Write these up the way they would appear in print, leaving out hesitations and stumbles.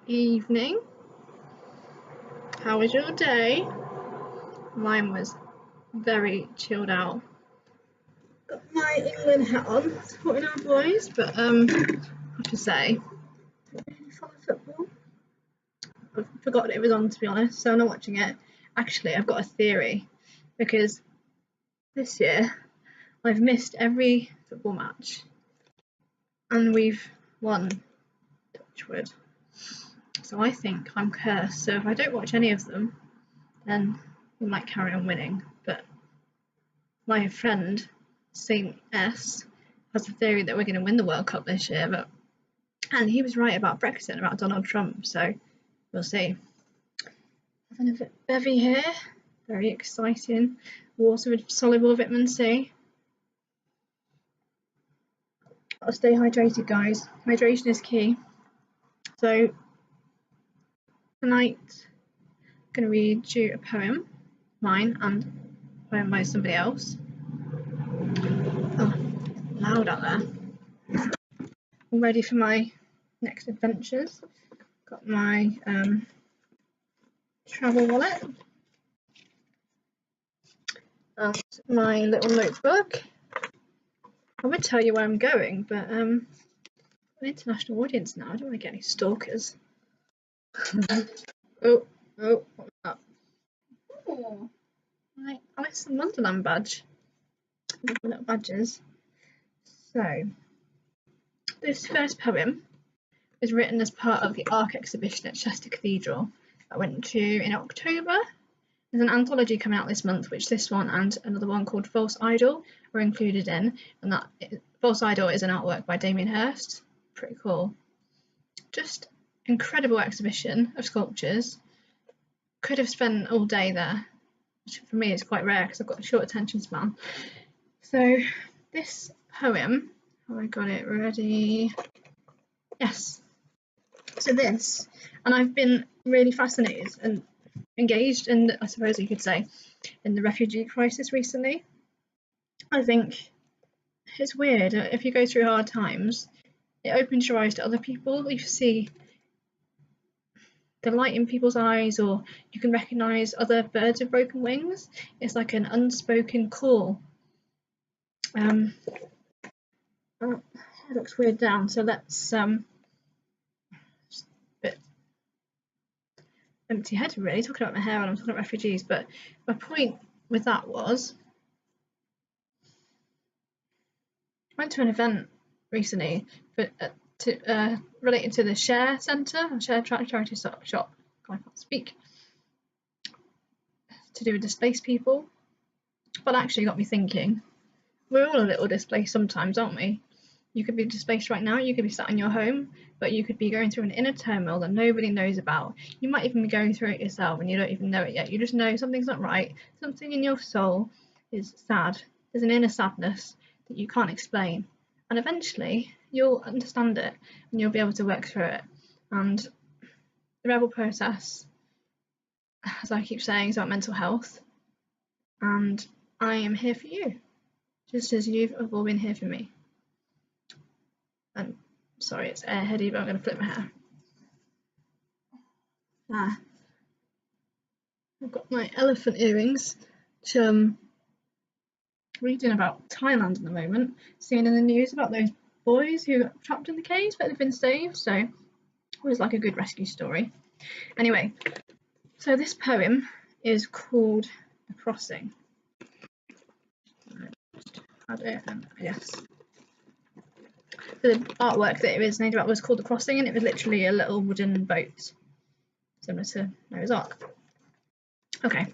evening. How was your day? Mine was very chilled out. Got my England hat on, supporting our boys, but I have to say, I don't really follow football. I've forgotten it was on, to be honest, so I'm not watching it. Actually, I've got a theory, because this year I've missed every football match and we've won, touch wood. So I think I'm cursed. So if I don't watch any of them, then we might carry on winning. But my friend Saint S has a theory that we're going to win the World Cup this year, and he was right about Brexit and about Donald Trump. So we'll see. Having a bevy here, very exciting. Water with soluble vitamin C. Gotta stay hydrated, guys. Hydration is key. So tonight I'm going to read you a poem, mine, and a poem by somebody else. Oh, loud out there. I'm ready for my next adventures. Got my travel wallet and my little notebook. I would tell you where I'm going, but I'm an international audience now. I don't want to get any stalkers. oh, what's that? Oh, my Alice in Wonderland badge. Little badges. So, this first poem was written as part of the ARC exhibition at Chester Cathedral that I went to in October. There's an anthology coming out this month, which this one and another one called False Idol are included in, and that False Idol is an artwork by Damien Hirst. Pretty cool. Just incredible exhibition of sculptures. Could have spent all day there, which for me is quite rare because I've got a short attention span. So this poem, have I got it ready? Yes. So this, and I've been really fascinated and engaged in, I suppose you could say, in the refugee crisis recently. I think it's weird. If you go through hard times, it opens your eyes to other people. You see the light in people's eyes, or you can recognise other birds with broken wings. It's like an unspoken call. Oh, it looks weird down, so let's just a bit empty-headed really, talking about my hair when I'm talking about refugees, but my point with that was I went to an event recently related to the Share Centre, or Share Charity Shop, I can't speak, to do with displaced people, but actually got me thinking, we're all a little displaced sometimes, aren't we? You could be displaced right now, you could be sat in your home, but you could be going through an inner turmoil that nobody knows about. You might even be going through it yourself and you don't even know it yet. You just know something's not right, something in your soul is sad. There's an inner sadness that you can't explain. And eventually you'll understand it and you'll be able to work through it. And the rebel process, as I keep saying, is about mental health. And I am here for you, just as you've all been here for me. And sorry, it's airheady, but I'm going to flip my hair. I've got my elephant earrings, which reading about Thailand at the moment, seeing in the news about those boys who got trapped in the caves but they've been saved, so it was like a good rescue story. Anyway, so this poem is called The Crossing. Add it, and yes. The artwork that it was made about was called The Crossing, and it was literally a little wooden boat, similar to Noah's Ark. Okay.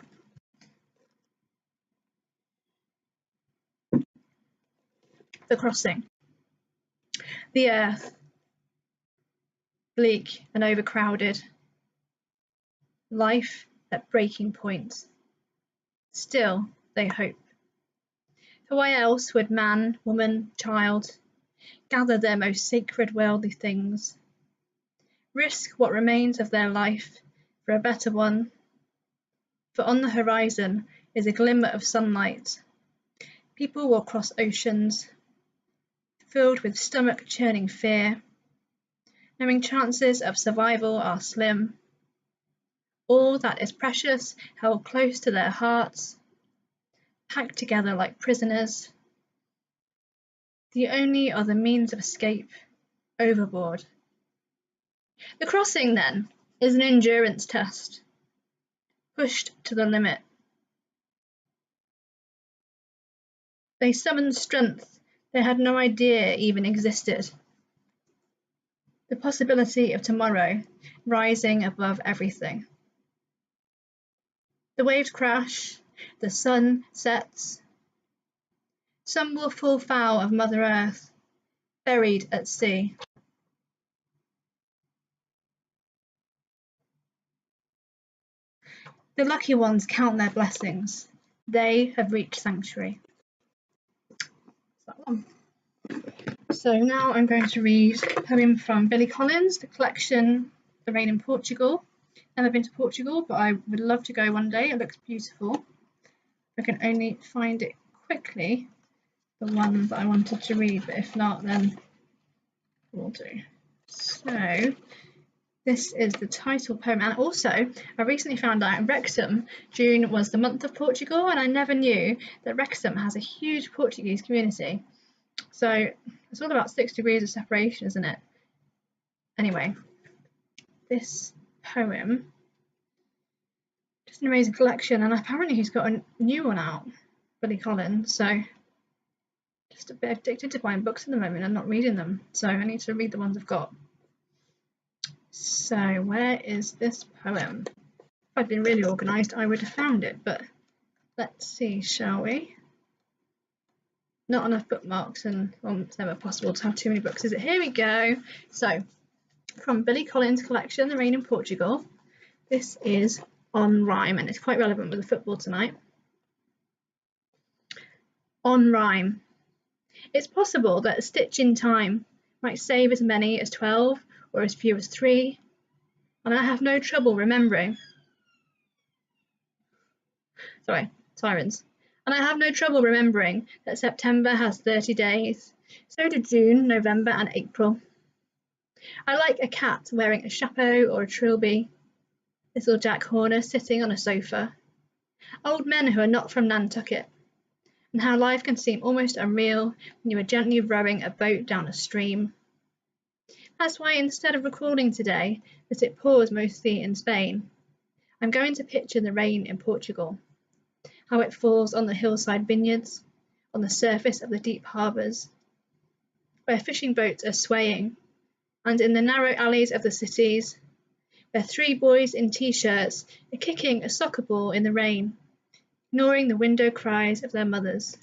The Crossing. The earth, bleak and overcrowded. Life at breaking point. Still, they hope. For why else would man, woman, child gather their most sacred worldly things, risk what remains of their life for a better one? For on the horizon is a glimmer of sunlight. People will cross oceans, filled with stomach-churning fear, knowing chances of survival are slim. All that is precious held close to their hearts, packed together like prisoners. The only other means of escape, overboard. The crossing, then, is an endurance test, pushed to the limit. They summoned strength they had no idea even existed. The possibility of tomorrow rising above everything. The waves crash, the sun sets. Some will fall foul of Mother Earth, buried at sea. The lucky ones count their blessings. They have reached sanctuary. That's that one. So now I'm going to read a poem from Billy Collins, the collection The Rain in Portugal. Never been to Portugal, but I would love to go one day. It looks beautiful. I can only find it quickly, the one that I wanted to read, but if not, then we'll do. So this is the title poem, and also I recently found out in Wrexham, June was the month of Portugal, and I never knew that Wrexham has a huge Portuguese community. So it's all about 6 degrees of separation, isn't it? Anyway, this poem, just an amazing collection, and apparently he's got a new one out, Billy Collins, so just a bit addicted to buying books at the moment and not reading them, so I need to read the ones I've got. So where is this poem? If I'd been really organised I would have found it, but let's see, shall we? Not enough bookmarks, and well, it's never possible to have too many books, is it? Here we go. So from Billy Collins' collection, The Rain in Portugal, this is On Rhyme, and it's quite relevant with the football tonight. On Rhyme. It's possible that a stitch in time might save as many as 12 or as few as 3, and I have no trouble remembering. Sorry, sirens. And I have no trouble remembering that September has 30 days. So do June, November and April. I like a cat wearing a chapeau or a trilby, little Jack Horner sitting on a sofa, old men who are not from Nantucket, and how life can seem almost unreal when you are gently rowing a boat down a stream. That's why instead of recalling today that it pours mostly in Spain, I'm going to picture the rain in Portugal, how it falls on the hillside vineyards, on the surface of the deep harbours, where fishing boats are swaying, and in the narrow alleys of the cities, where 3 boys in t-shirts are kicking a soccer ball in the rain, ignoring the window cries of their mothers.